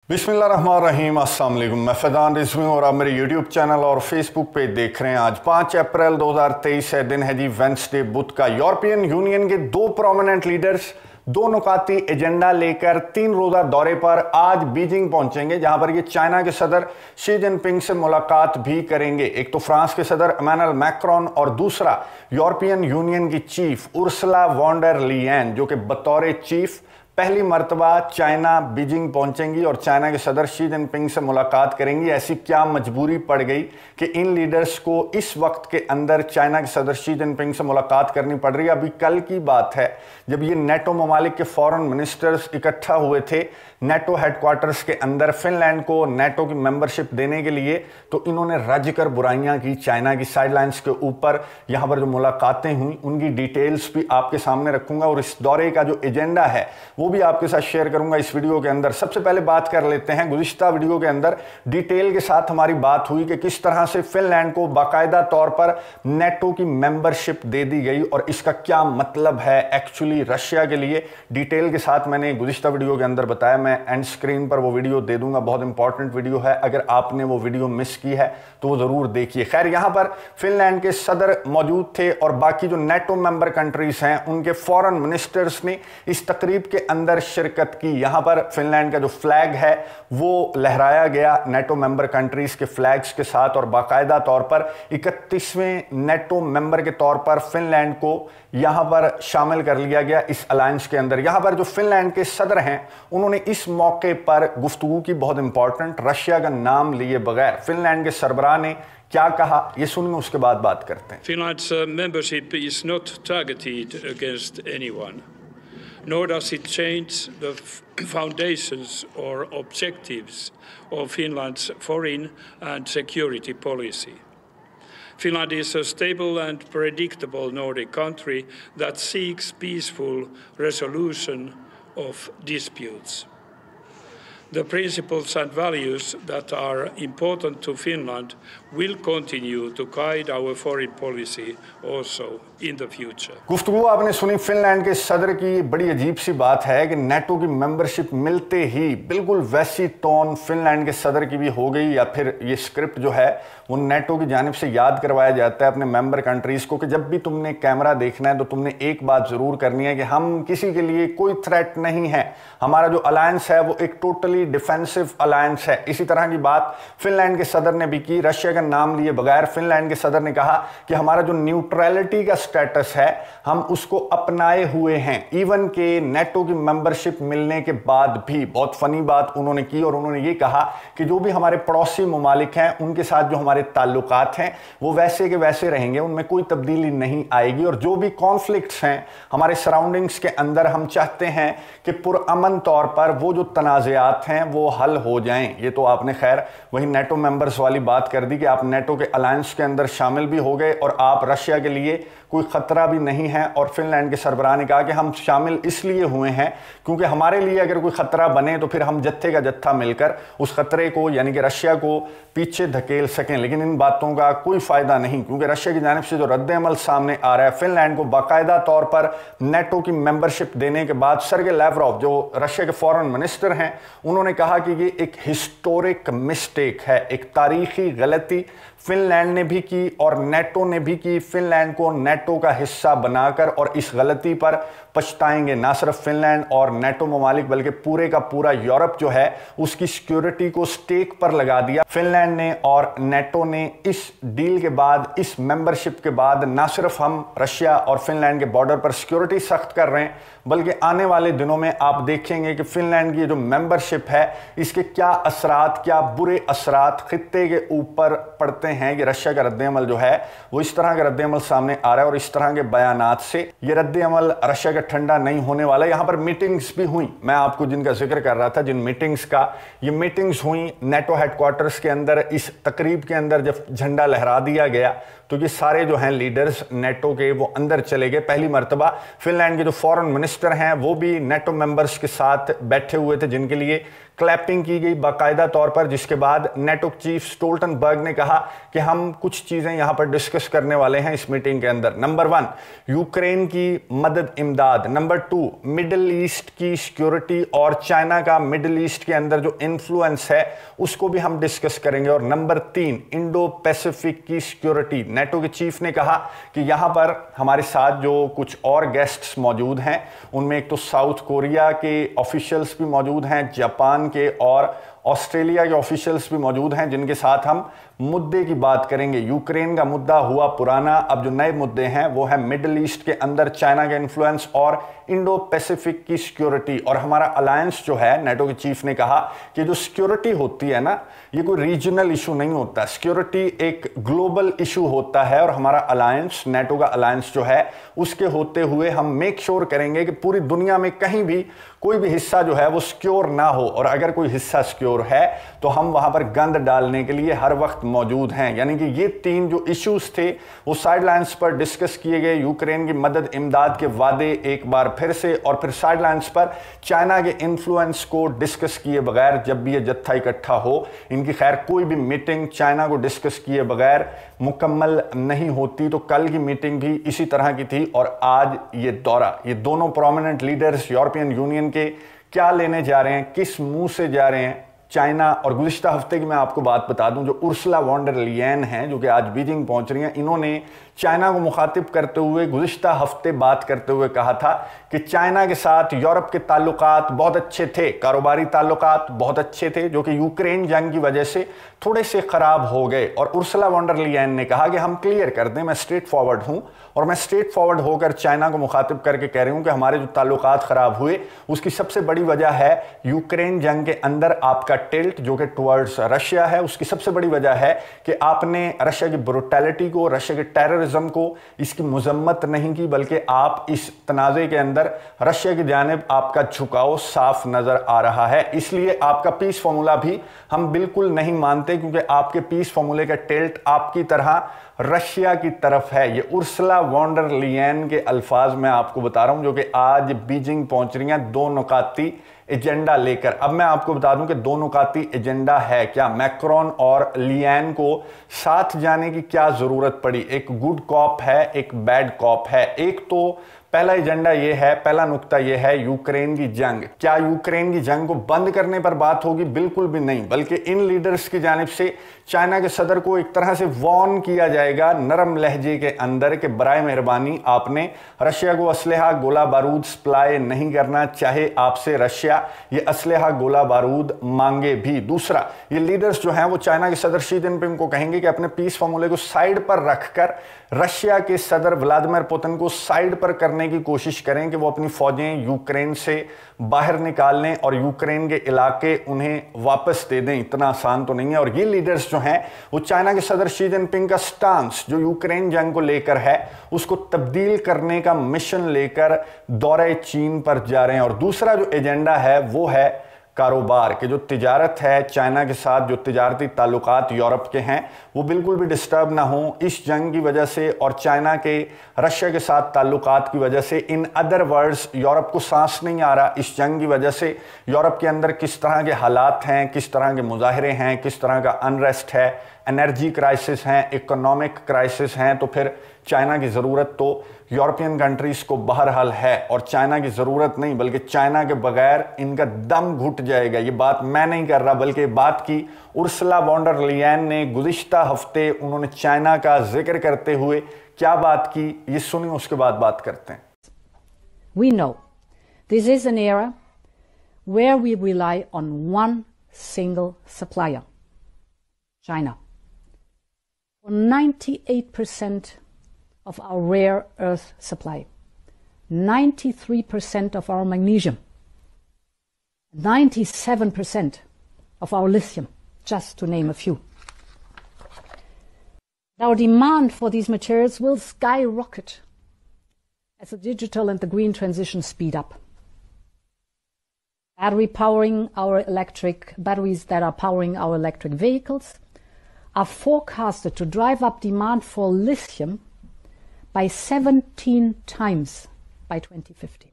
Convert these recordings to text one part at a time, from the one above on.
बिस्मिल्लाहिर्रहमानिर्रहीम, अस्सलाम वालेकुम। मैं फैज़ान रिज़वी और आप मेरे यूट्यूब चैनल और फेसबुक पे देख रहे हैं। आज 5 अप्रैल 2023 है, दिन है जी वेंसडे, बुध का। यूरोपियन यूनियन के दो प्रोमिनेंट लीडर्स दो नुकाती एजेंडा लेकर 3 रोज़ा दौरे पर आज बीजिंग पहुंचेंगे, जहां पर ये चाइना के सदर शी जिनपिंग से मुलाकात भी करेंगे। एक तो फ्रांस के सदर इमैनुअल मैक्रोन और दूसरा यूरोपियन यूनियन की चीफ उर्सुला वॉन डर लीयेन, जो कि बतौर चीफ पहली मर्तबा चाइना बीजिंग पहुंचेंगी और चाइना के सदर शी जिनपिंग से मुलाकात करेंगी। ऐसी क्या मजबूरी पड़ गई कि इन लीडर्स को इस वक्त के अंदर चाइना के सदर शी जिनपिंग से मुलाकात करनी पड़ रही है? अभी कल की बात है जब ये नेटो ममालिक के फॉरेन मिनिस्टर्स इकट्ठा हुए थे नेटो हेडक्वार्टर्स के अंदर फिनलैंड को नेटो की मेंबरशिप देने के लिए, तो इन्होंने रज कर बुराइयां की चाइना की साइडलाइंस के ऊपर। यहां पर जो मुलाकातें हुई उनकी डिटेल्स भी आपके सामने रखूंगा और इस दौरे का जो एजेंडा है वो भी आपके साथ शेयर करूंगा इस वीडियो के अंदर। सबसे पहले बात कर लेते हैं, गुज़िश्ता वीडियो के अंदर डिटेल के साथ हमारी बात हुई कि किस तरह से फिनलैंड को बाकायदा तौर पर नेटो की मेंबरशिप दे दी गई और इसका क्या मतलब है एक्चुअली रशिया के लिए। डिटेल के साथ मैंने गुज़िश्ता वीडियो के अंदर बताया, मैं एंड स्क्रीन पर वो वीडियो दे दूंगा। बहुत इंपॉर्टेंट वीडियो है, अगर आपने वो वीडियो मिस की है तो वो जरूर देखिए। खैर, यहां पर फिनलैंड के सदर मौजूद थे और बाकी जो नेटो मेंबर कंट्रीज हैं उनके फॉरेन मिनिस्टर्स ने इस तकरीब के अंदर शिरकत की। यहां पर फिनलैंड का जो फ्लैग है वो लहराया गया नेटो मेंबर कंट्रीज के फ्लैग्स के साथ और बाकायदा तौर पर 31वें नेटो मेंबर के तौर पर फिनलैंड को यहां पर शामिल कर लिया गया इस अलायंस के अंदर। यहां पर जो फिनलैंड के सदर हैं उन्होंने इस मौके पर गुफ्तगू की, बहुत इंपॉर्टेंट, रशिया का नाम लिए बगैर। फिनलैंड के सरबराह ने क्या कहा ये सुनिए, उसके बाद बात करते हैं। Finland's membership is not targeted against anyone, nor does it change the foundations or objectives of Finland's foreign and security policy. Finland is a stable and predictable Nordic country that seeks peaceful resolution of disputes. The principles and values that are important to Finland will continue to guide our foreign policy also in the future. गुफ्तगू आपने सुनी Finland के सदर की। बड़ी अजीब सी बात है कि नेटो की मेंबरशिप मिलते ही बिल्कुल वैसी टोन फिनलैंड के सदर की भी हो गई, या फिर ये स्क्रिप्ट जो है वो नेटो की जानिब से याद करवाया जाता है अपने मेंबर कंट्रीज को कि जब भी तुमने कैमरा देखना है तो तुमने एक बात जरूर करनी है कि हम किसी के लिए कोई थ्रेट नहीं है, हमारा जो अलायंस है वो एक टोटली डिफेंसिव अलायंस है। इसी तरह की बात फिनलैंड के सदर ने भी की, रशिया का नाम लिए बगैर। फिनलैंड के सदर ने कहा कि हमारा जो न्यूट्रलिटी का स्टेटस है हम उसको अपनाए हुए हैं, इवन के नेटो की मेंबरशिप मिलने के बाद भी। बहुत फनी बात उन्होंने की और उन्होंने ये कहा कि जो भी हमारे पड़ोसी ममालिक हैं उनके साथ जो हमारे ताल्लुकात हैं वो वैसे के वैसे रहेंगे, उनमें कोई तब्दीली नहीं आएगी, और जो भी कॉन्फ्लिक्ट्स हैं हमारे सराउंडिंग्स के अंदर हम चाहते हैं कि पुरअमन तौर पर वो जो तनाज़ात हैं वो हल हो जाएं। ये तो आपने खैर वही नेटो मेंबर्स वाली बात कर दी कि आप नेटो के अलायंस के अंदर शामिल भी हो गए और आप रशिया के लिए कोई खतरा भी नहीं है। और फिनलैंड के सरबराह ने कहा कि हम शामिल इसलिए हुए हैं क्योंकि हमारे लिए अगर कोई खतरा बने तो फिर हम जत्थे का जत्था मिलकर उस खतरे को, यानी कि रशिया को, पीछे धकेल सकें। लेकिन इन बातों का कोई फायदा नहीं, क्योंकि रशिया की जानिब से जो रद्द अमल सामने आ रहा है फिनलैंड को बाकायदा तौर पर नेटो की मेंबरशिप देने के बाद, सर्गे लैवरोव जो रशिया के फॉरेन मिनिस्टर हैं उन्होंने कहा कि ये एक हिस्टोरिक मिस्टेक है, एक तारीखी गलती फिनलैंड ने भी की और नेटो ने भी की, फिनलैंड को नेटो का हिस्सा बनाकर, और इस गलती पर पछताएंगे ना सिर्फ फिनलैंड और नेटो ममालिक बल्कि पूरे का पूरा यूरोप जो है उसकी सिक्योरिटी को स्टेक पर लगा दिया फिनलैंड ने और नेटो ने। इस डील के बाद, इस मेंबरशिप के बाद, ना सिर्फ हम रशिया और फिनलैंड के बॉर्डर पर सिक्योरिटी सख्त कर रहे हैं बल्कि आने वाले दिनों में आप देखेंगे कि फिनलैंड की जो मेंबरशिप है इसके क्या असरात, क्या बुरे असरात खित्ते के ऊपर पड़ते हैं। कि रशिया का रद्द-ए-अमल जो है वो इस तरह का रद्द-ए-अमल सामने आ रहा है और इस तरह के बयानात से ये रद्द-ए-अमल रशिया का ठंडा नहीं होने वाला। यहां पर मीटिंग्स भी हुई, मैं आपको जिनका जिक्र कर रहा था, जिन मीटिंग्स का, ये मीटिंग्स हुई नेटो हेडक्वार्टर्स के अंदर। इस तकरीब के अंदर जब झंडा लहरा दिया गया तो ये सारे जो हैं लीडर्स नेटो के वो अंदर चले गए। पहली मर्तबा फिनलैंड के जो फॉरेन मिनिस्टर हैं वो भी नेटो मेंबर्स के साथ बैठे हुए थे, जिनके लिए क्लैपिंग की गई बाकायदा तौर पर, जिसके बाद नेटो चीफ स्टोल्टनबर्ग ने कहा कि हम कुछ चीजें यहां पर डिस्कस करने वाले हैं इस मीटिंग के अंदर। नंबर 1 यूक्रेन की मदद इमदाद, नंबर 2 मिडिल ईस्ट की सिक्योरिटी और चाइना का मिडिल ईस्ट के अंदर जो इन्फ्लुएंस है उसको भी हम डिस्कस करेंगे, और नंबर 3 इंडो पैसिफिक की सिक्योरिटी। नेटो के चीफ ने कहा कि यहां पर हमारे साथ जो कुछ और गेस्ट्स मौजूद हैं उनमें एक तो साउथ कोरिया के ऑफिशियल्स भी मौजूद हैं, जापान के और ऑस्ट्रेलिया के ऑफिशियल्स भी मौजूद हैं, जिनके साथ हम मुद्दे की बात करेंगे। यूक्रेन का मुद्दा हुआ पुराना, अब जो नए मुद्दे हैं वो है मिडिल ईस्ट के अंदर चाइना का इन्फ्लुएंस और इंडो पैसिफिक की सिक्योरिटी। और हमारा अलायंस जो है, नेटो के चीफ ने कहा कि जो सिक्योरिटी होती है ना, ये कोई रीजनल इशू नहीं होता, सिक्योरिटी एक ग्लोबल इशू होता है। और हमारा अलायंस, नेटो का अलायंस जो है, उसके होते हुए हम मेक श्योर करेंगे कि पूरी दुनिया में कहीं भी कोई भी हिस्सा जो है वो सिक्योर ना हो, और अगर कोई हिस्सा सिक्योर है तो हम वहां पर गंद डालने के लिए हर वक्त मौजूद हैं। यानी कि ये 3 जो इश्यूज थे वो साइडलाइंस पर डिस्कस किए गए। यूक्रेन की मदद इमदाद के वादे एक बार फिर से, और फिर साइडलाइंस पर चाइना के इन्फ्लुएंस को डिस्कस किए बगैर जब भी ये जत्था इकट्ठा हो, इनकी खैर कोई भी मीटिंग चाइना को डिस्कस किए बगैर मुकम्मल नहीं होती। तो कल की मीटिंग भी इसी तरह की थी, और आज ये दौरा, ये दोनों प्रोमिनेंट लीडर्स यूरोपियन यूनियन के क्या लेने जा रहे हैं, किस मुंह से जा रहे हैं चाइना। और गुज़िश्ता हफ्ते की मैं आपको बात बता दूं, जो उर्सुला वॉन डर लियन हैं जो कि आज बीजिंग पहुंच रही हैं, इन्होंने चाइना को मुखातिब करते हुए गुज़िश्ता हफ्ते बात करते हुए कहा था कि चाइना के साथ यूरोप के ताल्लुकात बहुत अच्छे थे, कारोबारी ताल्लुकात बहुत अच्छे थे, जो कि यूक्रेन जंग की वजह से थोड़े से खराब हो गए। और उर्सुला वॉन डर लियन ने कहा कि हम क्लियर कर दें, मैं स्ट्रेट फॉरवर्ड हूं, और मैं स्ट्रेट फॉरवर्ड होकर चाइना को मुखातिब करके कह रही हूं कि हमारे जो ताल्लुकात खराब हुए उसकी सबसे बड़ी वजह है यूक्रेन जंग के अंदर आपका टिल्ट जो कि टुवर्ड्स रशिया है। उसकी सबसे बड़ी वजह है कि आपने रशिया की ब्रुटैलिटी को, रशिया के टेररिज्म को, इसकी मजम्मत नहीं की, बल्कि आप इस तनाज़े के अंदर रशिया की जानिब आपका झुकाव साफ नजर आ रहा है। इसलिए आपका पीस फॉर्मूला भी हम बिल्कुल नहीं मानते, क्योंकि आपके पीस फॉर्मूले का टिल्ट आपकी तरह रशिया की तरफ है। ये उर्सुला वॉन डर लियन के अल्फाज मैं आपको बता रहा हूं, जो कि आज बीजिंग पहुंच रही हैं 2 नुकाती एजेंडा लेकर। अब मैं आपको बता दूं कि 2 नुकाती एजेंडा है क्या। मैक्रोन और लियन को साथ जाने की क्या जरूरत पड़ी, एक गुड कॉप है, एक बैड कॉप है। एक तो पहला एजेंडा ये है, पहला नुक्ता ये है यूक्रेन की जंग। क्या यूक्रेन की जंग को बंद करने पर बात होगी? बिल्कुल भी नहीं, बल्कि इन लीडर्स की जानिब से चाइना के सदर को एक तरह से वार्न किया जाएगा नरम लहजे के अंदर कि बराए मेहरबानी आपने रशिया को असलहा गोला बारूद सप्लाई नहीं करना, चाहे आपसे रशिया ये असलहा गोला बारूद मांगे भी। दूसरा, ये लीडर्स जो हैं वो चाइना के सदर शी जिनपिंग को कहेंगे कि अपने पीस फॉर्मूले को साइड पर रखकर रशिया के सदर व्लादिमीर पुतिन को साइड पर करने की कोशिश करें कि वो अपनी फौजें यूक्रेन से बाहर निकाल लें और यूक्रेन के इलाके उन्हें वापस दे दें। इतना आसान तो नहीं है। और ये लीडर्स जो हैं वो चाइना के सदर शी जिनपिंग का स्टांस जो यूक्रेन जंग को लेकर है उसको तब्दील करने का मिशन लेकर दौरे चीन पर जा रहे हैं। और दूसरा जो एजेंडा है वो है कारोबार के, जो तिजारत है चाइना के साथ, जो तिजारती ताल्लुकात यूरोप के हैं वो बिल्कुल भी डिस्टर्ब ना हो इस जंग की वजह से, और चाइना के रशिया के साथ ताल्लुकात की वजह से। इन अदर वर्ड्स, यूरोप को सांस नहीं आ रहा इस जंग की वजह से। यूरोप के अंदर किस तरह के हालात हैं, किस तरह के मुजाहरे हैं, किस तरह का अनरेस्ट है, एनर्जी क्राइसिस हैं, इकोनॉमिक क्राइसिस हैं। तो फिर चाइना की ज़रूरत तो यूरोपियन कंट्रीज़ को बहरहाल है, और चाइना की ज़रूरत नहीं बल्कि चाइना के बगैर इनका दम घुट जाएगा। ये बात मैं नहीं कर रहा, बल्कि बात की उर्सुला वॉन डर लियन ने गुज़िश्ता हफ्ते। उन्होंने चाइना का जिक्र करते हुए क्या बात की, ये सुनिए, उसके बाद बात करते हैं। We know this is an era where we rely on one single supplier, China. 98% of our rare earth supply, 93% of our magnesium, 97% of our lithium, just to name a few. Our demand for these materials will skyrocket as the digital and the green transition speed up. Batteries that are powering our electric vehicles, are forecasted to drive up demand for lithium by 17 times by 2050.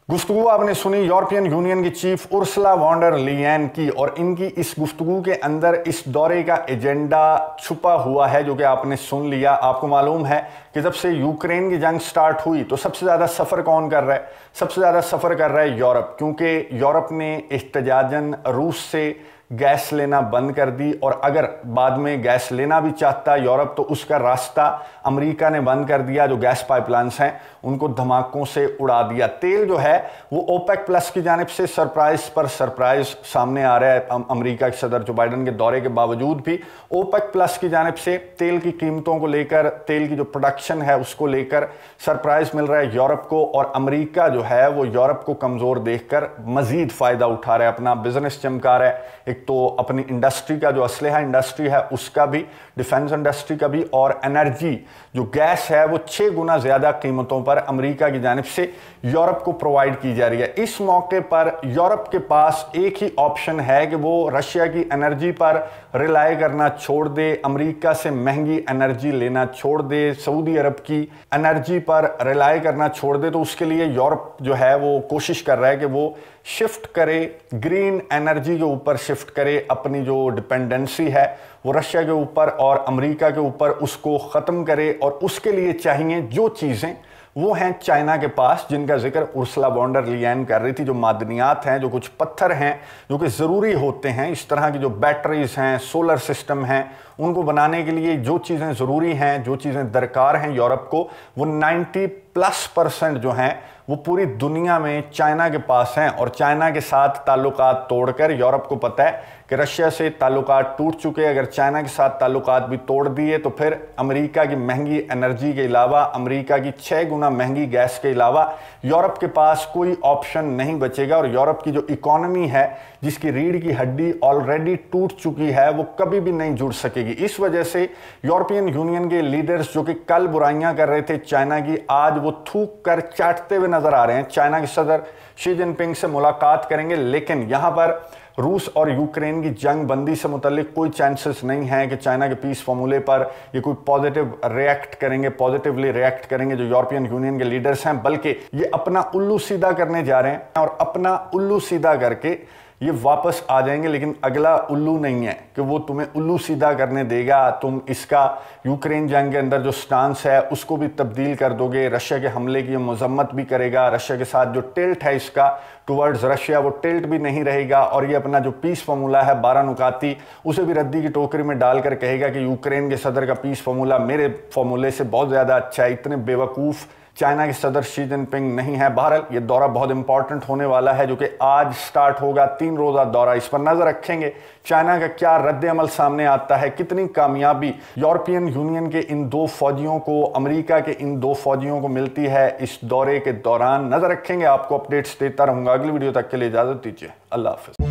गुफ्तगू आपने सुनी European union की chief Ursula von डर लीयन की, और इनकी इस गुफ्तगू के अंदर इस दौरे का एजेंडा छुपा हुआ है जो कि आपने सुन लिया। आपको मालूम है कि जब से यूक्रेन की जंग स्टार्ट हुई तो सबसे ज़्यादा सफ़र कौन कर रहा है? सबसे ज़्यादा सफ़र कर रहा है यूरोप, क्योंकि यूरोप ने एहतजाजन रूस से गैस लेना बंद कर दी, और अगर बाद में गैस लेना भी चाहता यूरोप तो उसका रास्ता अमेरिका ने बंद कर दिया। जो गैस पाइपलाइंस हैं उनको धमाकों से उड़ा दिया। तेल जो है वो ओपेक प्लस की जानिब से सरप्राइज पर सरप्राइज सामने आ रहा है। अमेरिका के सदर जो बाइडन के दौरे के बावजूद भी ओपेक प्लस की जानिब से तेल की कीमतों को लेकर, तेल की जो प्रोडक्शन है उसको लेकर सरप्राइज मिल रहा है यूरोप को, और अमेरिका जो है वो यूरोप को कमज़ोर देखकर मज़ीद फ़ायदा उठा रहा है, अपना बिजनेस चमका रहा है। एक तो अपनी इंडस्ट्री का जो असलहा इंडस्ट्री है उसका भी, डिफेंस इंडस्ट्री का भी, और एनर्जी जो गैस है वो 6 गुना ज़्यादा कीमतों पर अमेरिका की जानिब से यूरोप को प्रोवाइड की जा रही है। इस मौके पर यूरोप के पास एक ही ऑप्शन है कि वो रशिया की एनर्जी पर रिलाय करना छोड़ दे, अमेरिका से महंगी एनर्जी लेना छोड़ दे, सऊदी अरब की एनर्जी पर रिलाय करना छोड़ दे। तो उसके लिए यूरोप जो है वो कोशिश कर रहा है कि वो शिफ्ट करे, ग्रीन एनर्जी के ऊपर शिफ्ट करे, अपनी जो डिपेंडेंसी है वो रशिया के ऊपर और अमेरिका के ऊपर उसको ख़त्म करे। और उसके लिए चाहिए जो चीज़ें वो हैं चाइना के पास, जिनका जिक्र उर्सुला वॉन डर लीयन कर रही थी। जो मादनियात हैं, जो कुछ पत्थर हैं जो कि ज़रूरी होते हैं, इस तरह की जो बैटरीज हैं, सोलर सिस्टम हैं, उनको बनाने के लिए जो चीज़ें ज़रूरी हैं, जो चीज़ें दरकार हैं यूरोप को, वो 90+% जो हैं वो पूरी दुनिया में चाइना के पास हैं। और चाइना के साथ ताल्लुकात तोड़कर यूरोप को पता है कि रशिया से ताल्लुकात टूट चुके, अगर चाइना के साथ ताल्लुकात भी तोड़ दिए तो फिर अमेरिका की महंगी एनर्जी के अलावा, अमेरिका की 6 गुना महंगी गैस के अलावा यूरोप के पास कोई ऑप्शन नहीं बचेगा। और यूरोप की जो इकोनॉमी है, जिसकी रीढ़ की हड्डी ऑलरेडी टूट चुकी है, वो कभी भी नहीं जुड़ सकेगी। इस वजह से यूरोपियन यूनियन के लीडर्स जो कि कल बुराइयां कर रहे थे चाइना की, आज वो थूक कर चाटते हुए नजर आ रहे हैं। चाइना के सदर शी जिनपिंग से मुलाकात करेंगे, लेकिन यहां पर रूस और यूक्रेन की जंग बंदी से मुतल्लिक कोई चांसेस नहीं है कि चाइना के पीस फॉर्मूले पर ये कोई पॉजिटिवली रिएक्ट करेंगे जो यूरोपियन यूनियन के लीडर्स हैं, बल्कि ये अपना उल्लू सीधा करने जा रहे हैं और अपना उल्लू सीधा करके ये वापस आ जाएंगे। लेकिन अगला उल्लू नहीं है कि वो तुम्हें उल्लू सीधा करने देगा, तुम इसका यूक्रेन जंग के अंदर जो स्टांस है उसको भी तब्दील कर दोगे, रशिया के हमले की मजम्मत भी करेगा, रशिया के साथ जो टिल्ट है इसका टुवर्ड्स रशिया वो टिल्ट भी नहीं रहेगा, और ये अपना जो पीस फार्मूला है 12 नुकाती उसे भी रद्दी की टोकरी में डालकर कहेगा कि यूक्रेन के सदर का पीस फार्मूला मेरे फार्मूले से बहुत ज़्यादा अच्छा है। इतने बेवकूफ़ चाइना के सदर शी जिनपिंग नहीं है। बहरहाल ये दौरा बहुत इंपॉर्टेंट होने वाला है जो कि आज स्टार्ट होगा, 3 रोज़ा दौरा। इस पर नजर रखेंगे चाइना का क्या रद्द अमल सामने आता है, कितनी कामयाबी यूरोपियन यूनियन के इन 2 फौजियों को, अमेरिका के इन 2 फौजियों को मिलती है इस दौरे के दौरान। नजर रखेंगे, आपको अपडेट्स देता रहूंगा। अगली वीडियो तक के लिए इजाजत दीजिए, अल्लाह हाफिज़।